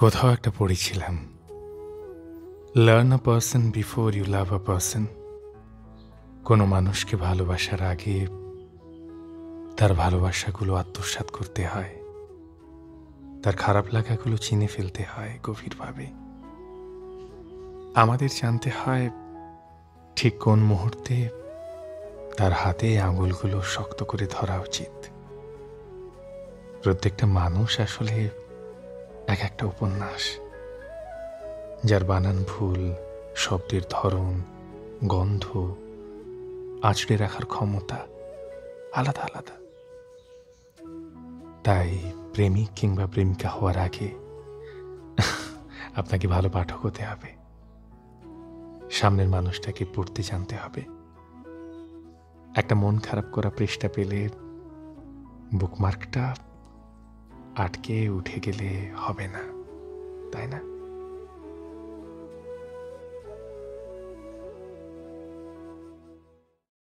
কোথাও একটা পড়েছিলাম, learn a person before you love a person. কোনো মানুষকে ভালোবাসার আগে তার ভালোবাসাগুলো আত্মসাৎ করতে হয়, তার খারাপ লাগাগুলো চিনে ফেলতে হয় গভীরভাবে। আমাদের জানতে হয় ঠিক কোন মুহূর্তে তার হাতে আঙুলগুলো শক্ত করে ধরা উচিত। প্রত্যেকটা মানুষ আসলে এক একটা উপন্যাস, যার বানান ভুল, শব্দের ধরন, গন্ধ, আঁচড়ে রাখার ক্ষমতা আলাদা আলাদা। তাই প্রেমিক কিংবা প্রেমিকা হওয়ার আগে আপনাকে ভালো পাঠক হতে হবে, সামনের মানুষটাকে পড়তে জানতে হবে। একটা মন খারাপ করা পৃষ্ঠা পেলে বুকমার্কটা আটকে উঠে গেলে হবে না, তাই না?